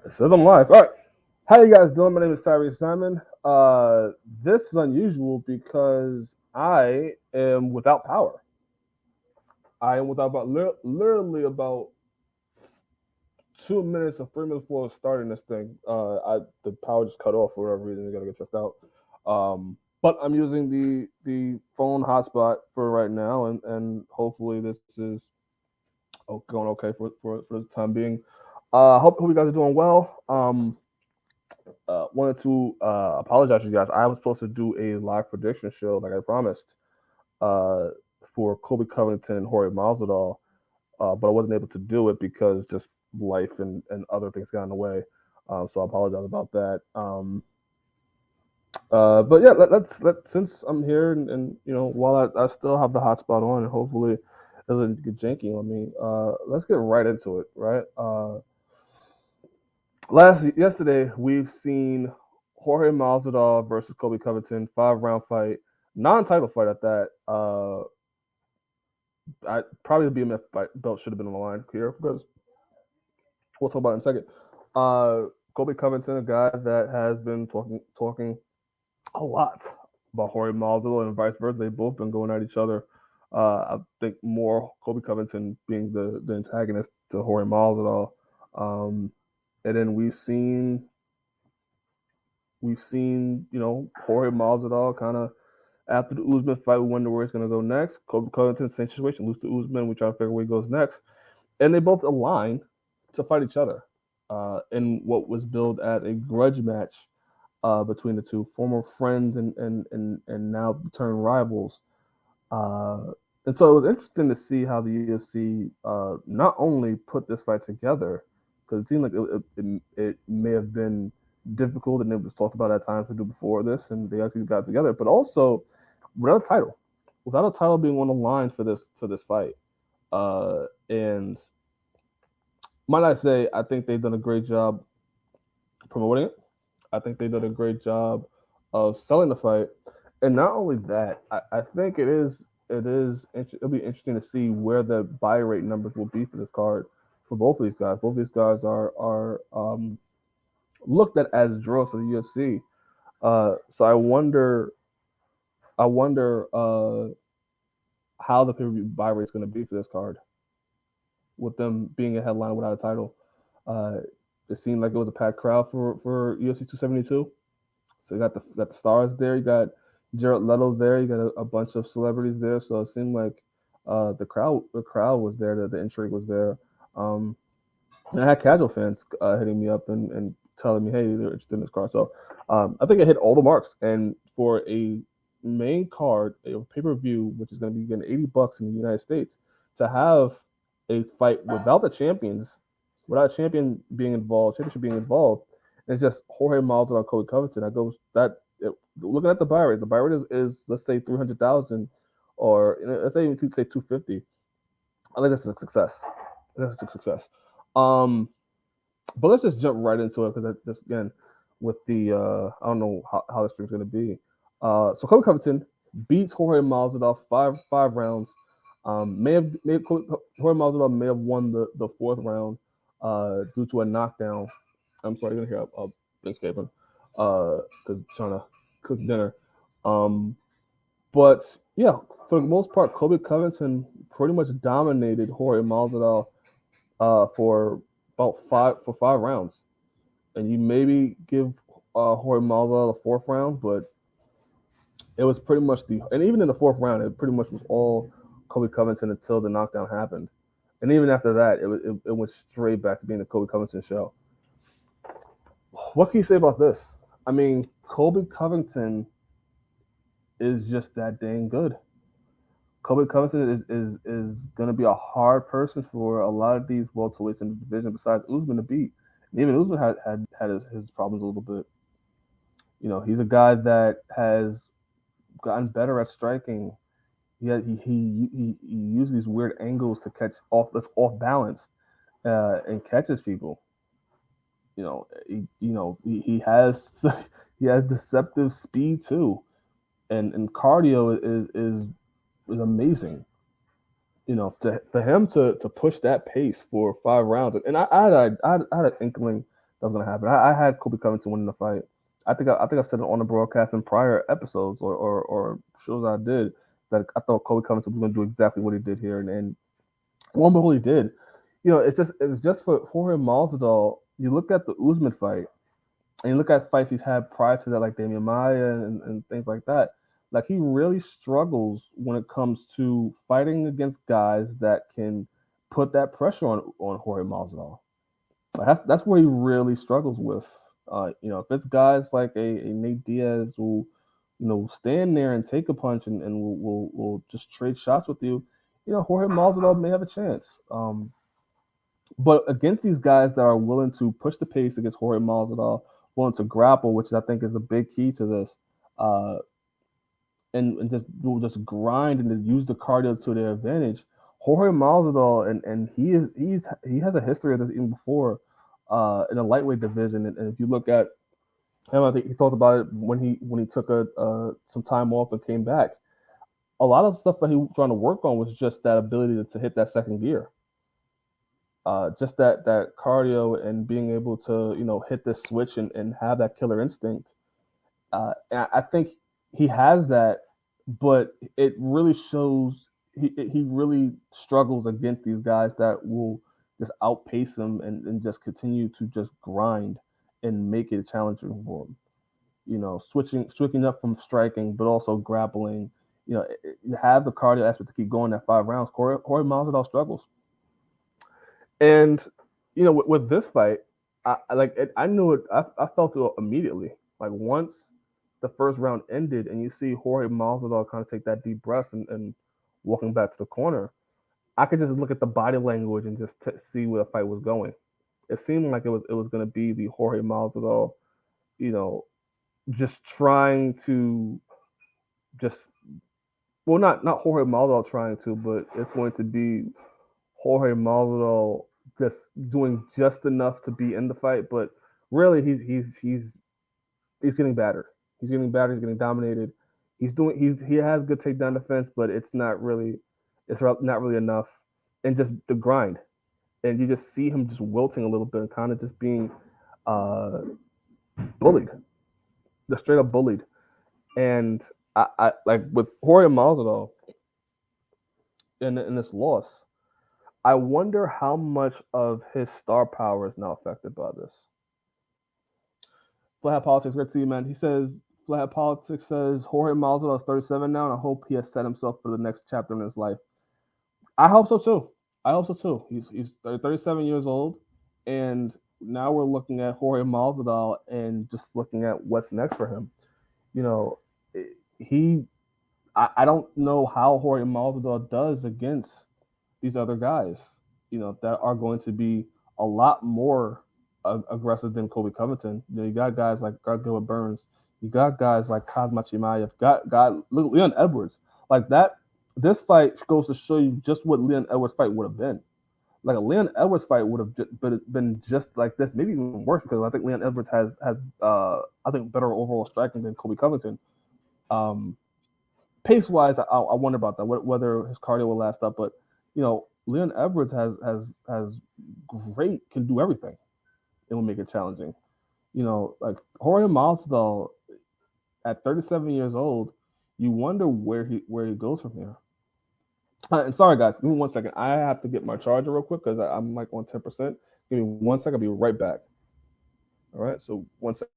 Says I'm live. All right. How you guys doing? My name is Tyriece Simon. This is unusual because I am without power. I am without about literally about 2 minutes or 3 minutes before starting this thing. The power just cut off for whatever reason. You gotta get checked out. But I'm using the phone hotspot for right now, and hopefully this is going okay for the time being. Hope you guys are doing well. Wanted to apologize to you guys. I was supposed to do a live prediction show, like I promised, uh, for Colby Covington and Jorge Masvidal, but I wasn't able to do it because just life and other things got in the way. So I apologize about that. But yeah, let since I'm here and while I still have the hotspot on and hopefully it doesn't get janky on me, let's get right into it, right? Yesterday we've seen Jorge Masvidal versus Colby Covington, 5 round fight, non-title fight at that. I probably the BMF belt should have been on the line here because we'll talk about it in a second. Colby Covington, a guy that has been talking a lot about Jorge Masvidal and vice versa. They've both been going at each other. I think more Colby Covington being the antagonist to Jorge Masvidal. Um, and then we've seen Jorge Masvidal kind of after the Usman fight, we wonder where it's going to go next. Colby Covington, same situation, lose to Usman. We try to figure where he goes next, and they both align to fight each other in what was billed as a grudge match between the two former friends and now turned rivals. And so it was interesting to see how the UFC not only put this fight together, because it seemed like it may have been difficult and it was talked about at times to do before this, and they actually got together, but also without a title being on the line for this fight. And might I say, I think they've done a great job promoting it. I think they did a great job of selling the fight, and not only that, I think it'll be interesting to see where the buy rate numbers will be for this card for both of these guys. Both of these guys are looked at as draws for the UFC. So I wonder how the pay-per-view buy rate is going to be for this card with them being a headline without a title. Uh, it seemed like it was a packed crowd for UFC 272. So you got the stars there. You got Jared Leto there. You got a bunch of celebrities there. So it seemed like the crowd was there. The intrigue was there. Um, and I had casual fans hitting me up and telling me, hey, they're interested in this card. So I think it hit all the marks. And for a main card, a pay per view, which is going to be getting $80 in the United States, to have a fight without the champions, without a championship being involved, and it's just Jorge Masvidal and Colby Covington. Looking at the buy rate is let's say 300,000, or let's say even say 250. I think that's a success. That's a success. Um, but let's just jump right into it because just again with the I don't know how this stream's going to be. So Colby Covington beats Jorge Masvidal five rounds. Jorge Masvidal may have won the fourth round due to a knockdown. I'm sorry, you're gonna hear Thanksgiving because trying to cook dinner. Um, but yeah, for the most part, Colby Covington pretty much dominated Jorge Masvidal for about 5 rounds, and you maybe give Jorge Masvidal the fourth round, but it was pretty much and even in the fourth round, it pretty much was all Colby Covington until the knockdown happened, and even after that, it went straight back to being the Colby Covington show. What can you say about this? I mean, Colby Covington is just that dang good. Colby Covington is going to be a hard person for a lot of these welterweights in the division besides Usman to beat. And even Usman had his problems a little bit. He's a guy that has gotten better at striking. He uses these weird angles to catch that's off balance and catches people. He has he has deceptive speed too, and cardio is amazing. For him to push that pace for 5 rounds, and I had an inkling that's gonna happen. I had Colby Covington winning the fight. I think I said it on the broadcast in prior episodes or shows I did that I thought Colby Covington was gonna do exactly what he did here, and lo and behold, he did. It's just for Jorge Masvidal. You look at the Usman fight, and you look at fights he's had prior to that, like Damian Maya and things like that. Like he really struggles when it comes to fighting against guys that can put that pressure on Jorge Masvidal. That's where he really struggles with. If it's guys like a Nate Diaz who, stand there and take a punch and will just trade shots with you, Jorge Masvidal may have a chance. But against these guys that are willing to push the pace against Jorge Masvidal, willing to grapple, which I think is a big key to this, uh, and just will just grind and use the cardio to their advantage. Jorge Masvidal and he has a history of this even before in the lightweight division. And if you look at him, I think he talked about it when he took some time off and came back. A lot of stuff that he was trying to work on was just that ability to hit that second gear. Just that cardio and being able to hit this switch and have that killer instinct. I think he has that, but it really shows he really struggles against these guys that will just outpace him and just continue to just grind and make it challenging for him. Switching up from striking, but also grappling. You have the cardio aspect to keep going that 5 rounds. Corey Masvidal struggles. And with this fight, I like it, I knew it. I felt it immediately. Like once the first round ended, and you see Jorge Masvidal kind of take that deep breath and walking back to the corner, I could just look at the body language and just see where the fight was going. It seemed like it was going to be the Jorge Masvidal, you know, just trying to just well, not Jorge Masvidal trying to, but it's going to be Jorge Masvidal just doing just enough to be in the fight, but really he's getting battered. He's getting battered. He's getting dominated. He has good takedown defense, but not really enough. And just the grind, and you just see him just wilting a little bit and kind of just being uh, bullied, just straight up bullied. And I like with Jorge Masvidal in this loss. I wonder how much of his star power is now affected by this. Flathead Politics, great to see you, man. He says, Flathead Politics says, Jorge Masvidal is 37 now, and I hope he has set himself for the next chapter in his life. I hope so too. I hope so too. He's 37 years old, and now we're looking at Jorge Masvidal and just looking at what's next for him. You know, he. I don't know how Jorge Masvidal does against these other guys. That are going to be a lot more aggressive than Colby Covington. You got guys like Gilbert Burns. You got guys like Kazma Chimaev. Got Leon Edwards. Like that. This fight goes to show you just what Leon Edwards' fight would have been. Like a Leon Edwards fight would have been just like this, maybe even worse because I think Leon Edwards has I think better overall striking than Colby Covington. Pace wise, I wonder about that. Whether his cardio will last up, but Leon Edwards has great, can do everything. It will make it challenging. Like Jorge Masvidal at 37 years old, you wonder where he goes from here. And sorry guys, give me 1 second. I have to get my charger real quick because I'm like on 10%. Give me 1 second. I'll be right back. All right, so 1 second.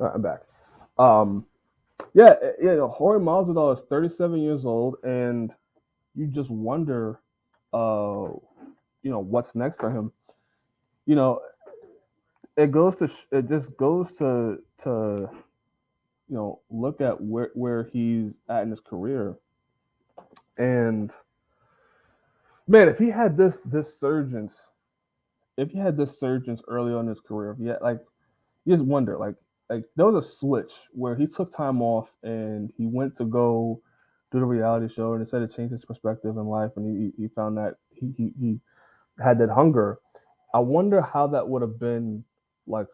All right, I'm back. Um, Jorge Masvidal is 37 years old, and you just wonder, what's next for him. You know, it just goes to look at where he's at in his career, and man, if he had this surgeons if he had this surgeons early on in his career, if he had, like, you just wonder, like there was a switch where he took time off and he went to go do the reality show, and instead it changed his perspective in life, and he found that he had that hunger. I wonder how that would have been, like,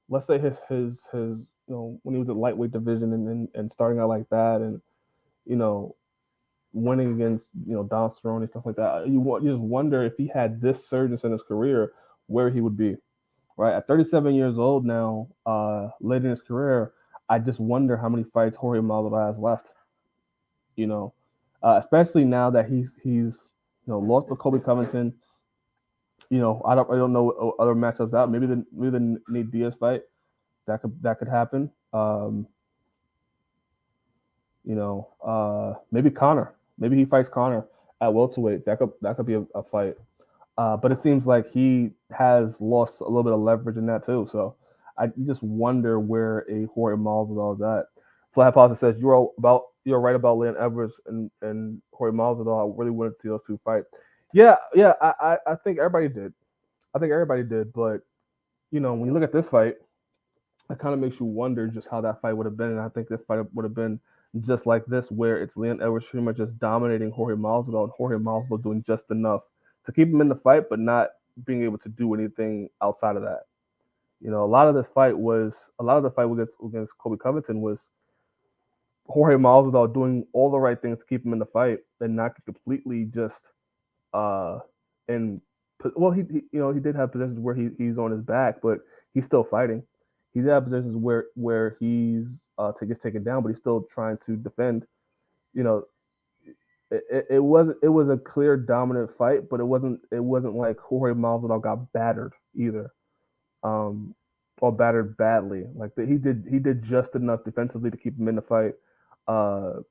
let's say his when he was at lightweight division and starting out like that, and you know winning against Don Cerrone and stuff like that. You just wonder if he had this surge in his career, where he would be. Right at 37 years old now, late in his career, I just wonder how many fights Jorge Masvidal has left. You know, especially now that he's lost to Colby Covington. I don't know other matchups out. Maybe the Nate Diaz fight that could happen. Maybe Connor. Maybe he fights Connor at welterweight. That could be a fight. But it seems like he has lost a little bit of leverage in that too. So I just wonder where a Jorge Masvidal is at. Flat Positive says you're right about Leon Edwards and Jorge Masvidal. I really wanted to see those two fight. Yeah, yeah. I think everybody did. I think everybody did. But when you look at this fight, it kind of makes you wonder just how that fight would have been. And I think this fight would have been just like this, where it's Leon Edwards pretty much just dominating Jorge Masvidal, and Jorge Masvidal doing just enough to keep him in the fight, but not being able to do anything outside of that. A lot of the fight against Colby Covington was Jorge Masvidal doing all the right things to keep him in the fight and not completely just and well he did have positions where he's on his back, but he's still fighting. He's had positions where he's gets taken down, but he's still trying to defend. You know, it was a clear dominant fight, but it wasn't like Jorge Masvidal got battered either, um, or battered badly. Like he did just enough defensively to keep him in the fight, uh,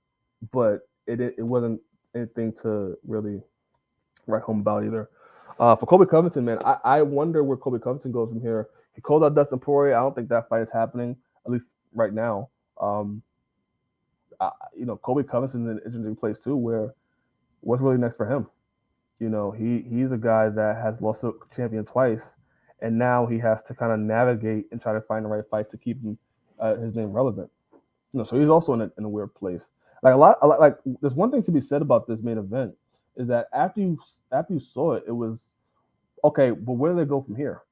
but it wasn't anything to really write home about either. For Colby Covington, man, I wonder where Colby Covington goes from here. He called out Dustin Poirier. I don't think that fight is happening, at least right now. Um, Colby Covington's in an interesting place too, where what's really next for him? He's a guy that has lost a champion twice, and now he has to kind of navigate and try to find the right fight to keep his name relevant. So he's also in a weird place. Like there's one thing to be said about this main event is that after you saw it, it was okay. But where do they go from here?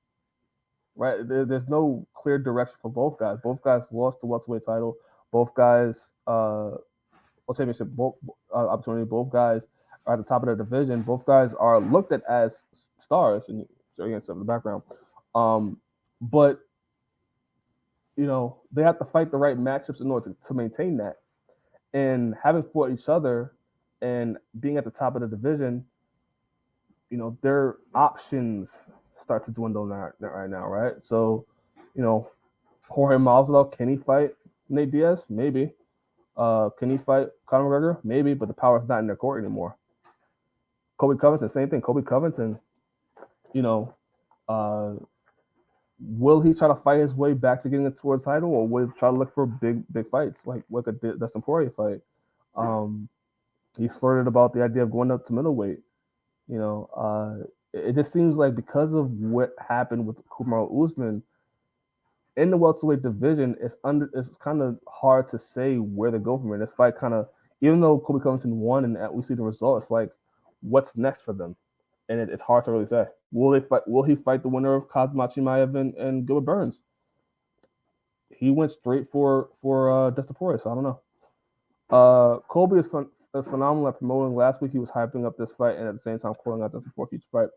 Right? There's no clear direction for both guys. Both guys lost the welterweight title. Both guys, championship, both opportunity. Both guys are at the top of their division. Both guys are looked at as stars, and again, stuff in the background. But they have to fight the right matchups in order to maintain that. And having fought each other and being at the top of the division, their options start to dwindle right now, right? So, Jorge Masvidal, can he fight Nate Diaz? Maybe. Can he fight Conor McGregor? Maybe, but the power's not in their court anymore. Colby Covington, same thing. Colby Covington, uh, will he try to fight his way back to getting a tour title, or will he try to look for big fights like a Dustin Poirier fight? He flirted about the idea of going up to middleweight. It just seems like because of what happened with Kamaru Usman in the welterweight division, it's kind of hard to say where to go from here. This fight kind of, even though Colby Covington won and we see the results, like what's next for them, and it's hard to really say. Will he fight the winner of Kazmat Chimaev and Gilbert Burns? He went straight for Dustin Poirier, so I don't know. Colby is phenomenal at promoting. Last week he was hyping up this fight and at the same time calling out Dustin for a future fight.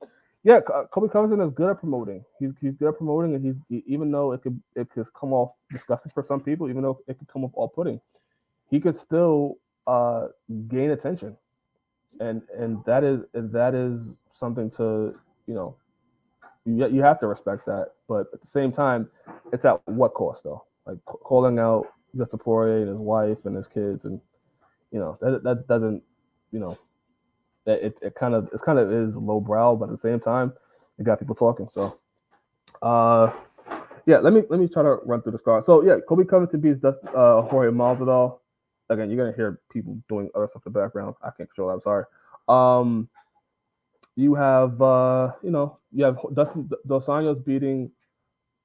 Yeah, Colby Covington is good at promoting. He's good at promoting, and even though it could come off disgusting for some people, even though it could come off off-putting, he could still gain attention, and that is something to you have to respect that. But at the same time, it's at what cost though? Like calling out Dustin Poirier and his wife and his kids, and that doesn't it kind of is lowbrow, but at the same time, it got people talking. So, let me try to run through this card. So yeah, Colby Covington beats Jorge Masvidal. Again, you're gonna hear people doing other stuff in the background. I can't control that. I'm sorry. You have you have Dustin Dos Anjos beating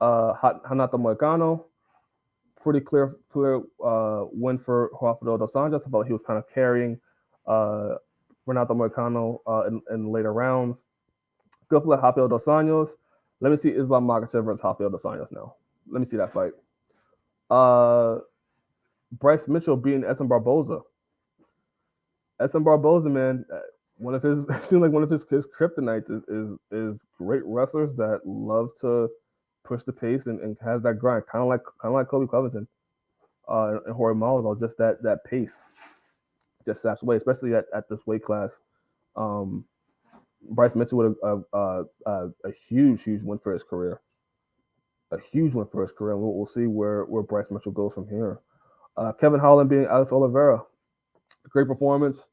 Hanato Moicano. Pretty clear win for Rafael Dos Anjos. About he was kind of carrying uh, Renato Moicano in later rounds. Good for Rafael Dos Anjos. Let me see Islam Makhachev versus Rafael Dos Anjos now. Let me see that fight. Uh, Bryce Mitchell beating Edson Barboza. Edson Barboza, man, one of his seems like one of his kryptonites is great wrestlers that love to push the pace and has that grind, kind of like Colby Covington and Jorge Masvidal, just that pace just saps away, especially at this weight class. Um, Bryce Mitchell with a huge win for his career, a huge win for his career. And we'll see where Bryce Mitchell goes from here. Kevin Holland being Alex Oliveira, great performance.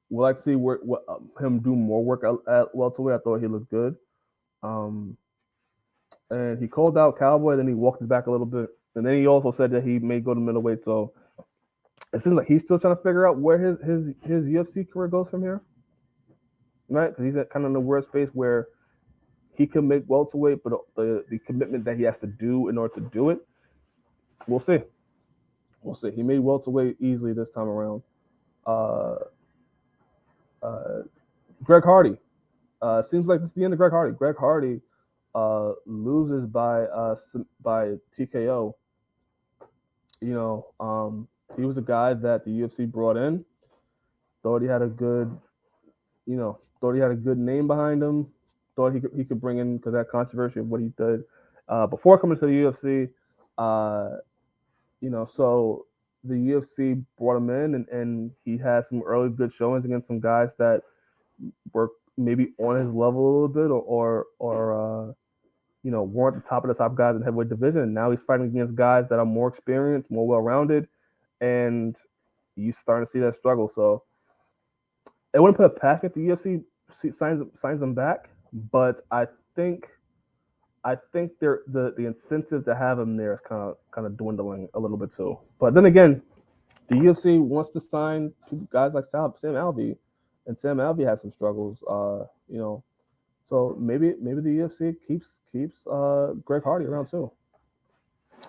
We'd like to see him do more work at welterweight. I thought he looked good. And he called out Cowboy, then he walked it back a little bit. And then he also said that he may go to middleweight. So it seems like he's still trying to figure out where his UFC career goes from here. Right? Because he's at kind of in a weird space where he can make welterweight, but the commitment that he has to do in order to do it, we'll see. We'll see. He made welterweight easily this time around. Greg Hardy. Seems like this is the end of Greg Hardy. Greg Hardy loses by TKO. He was a guy that the UFC brought in. Thought he had a good, thought he had a good name behind him. Thought he could bring in because that controversy of what he did before coming to the UFC. So the UFC brought him in, and he had some early good showings against some guys that were maybe on his level a little bit, or weren't the top guys in the heavyweight division. And now he's fighting against guys that are more experienced, more well-rounded, and you're starting to see that struggle. So it wouldn't put a past if the UFC signs him back, but I think the incentive to have him there is kind of dwindling a little bit too. But then again, the UFC wants to sign guys like Sam Alvey, and Sam Alvey has some struggles. So maybe the UFC keeps Greg Hardy around too.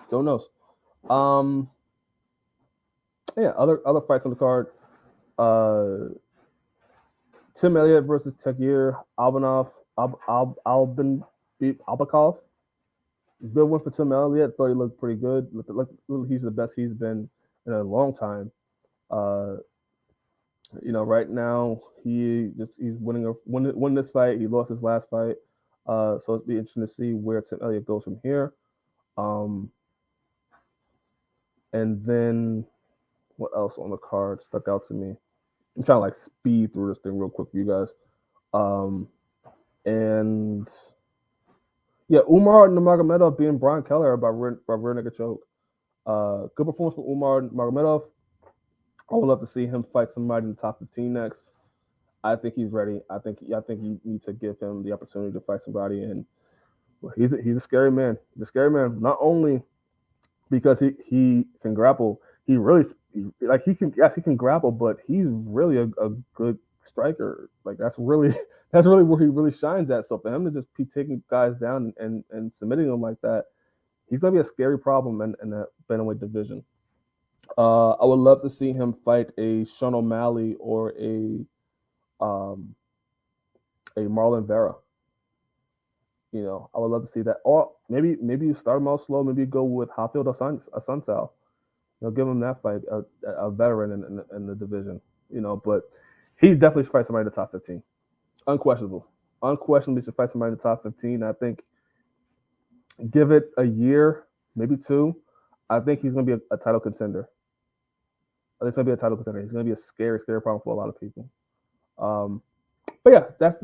Who knows? Other fights on the card. Tim Elliott versus Tagir Albakov. Good win for Tim Elliott. Thought he looked pretty good. He's the best he's been in a long time. Right now he's winning this fight. He lost his last fight. So it'll be interesting to see where Tim Elliott goes from here. And then what else on the card stuck out to me? I'm trying to speed through this thing real quick for you guys. And yeah, Umar Nurmagomedov being Brian Keller by rear naked choke. Good performance for Umar Nurmagomedov. I would love to see him fight somebody in the top 15 next. I think he's ready. I think you need to give him the opportunity to fight somebody, and he's a scary man. He's a scary man. Not only because he can grapple, he can grapple, but he's really a good striker. That's really where he really shines at. So for him to just be taking guys down and submitting them like that, he's gonna be a scary problem in that bantamweight division. I would love to see him fight a Sean O'Malley or a Marlon Vera. I would love to see that. Or maybe you start him out slow. Maybe you go with Rafael Assunção. Give him that fight, a veteran in the division. But he definitely should fight somebody in the top 15. Unquestionably should fight somebody in the top 15. I think give it a year, maybe two. I think he's going to be a title contender. He's going to be a title contender. He's going to be a scary problem for a lot of people. But yeah, that's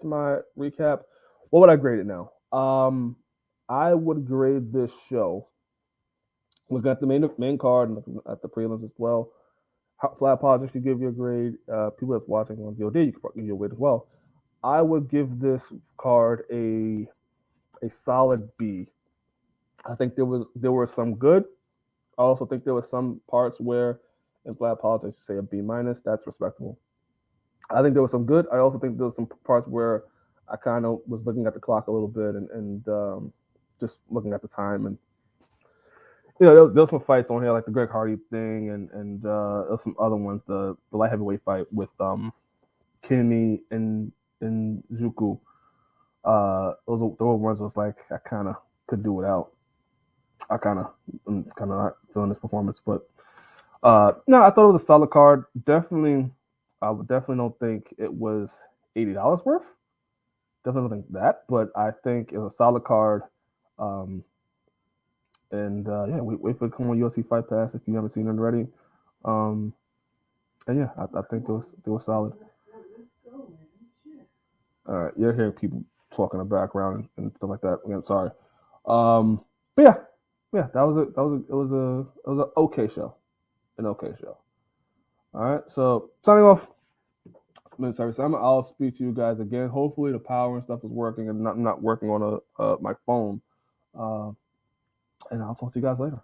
my recap. What would I grade it now? I would grade this show. Looking at the main card and looking at the prelims as well. Flat Politics should give you a grade. People that's watching on VOD, you can give you a grade as well. I would give this card a solid B. I think there were some good. I also think there were some parts where in Flat Politics you say a B-. That's respectable. I think there was some good. I also think there was some parts where I kind of was looking at the clock a little bit and just looking at the time. And there was some fights on here like the Greg Hardy thing and there was some other ones. The light heavyweight fight with Kimi and Juku. Those ones was like I kind of could do without. I'm kind of not feeling this performance, but no, I thought it was a solid card. Definitely, I would definitely don't think it was $80 worth. Definitely don't think that, but I think it was a solid card. Um, and wait for it to come on UFC Fight Pass if you haven't seen it already. Um, and yeah, I think it was solid. All right, you're hearing people talking in the background and stuff like that. Again, sorry. But yeah, that was it. It was an okay show. An okay show. All right, so signing off. Sorry, Simon. I'll speak to you guys again. Hopefully, the power and stuff is working and not working on my phone. Uh, and I'll talk to you guys later.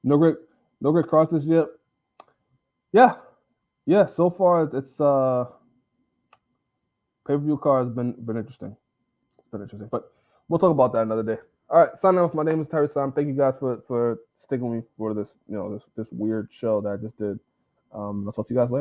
No great, no great crosses yet. Yeah. So far, it's pay-per-view card has been interesting. It's been interesting, but we'll talk about that another day. All right, signing off. My name is Tyriece. Thank you guys for sticking with me for this this weird show that I just did. I'll talk to you guys later.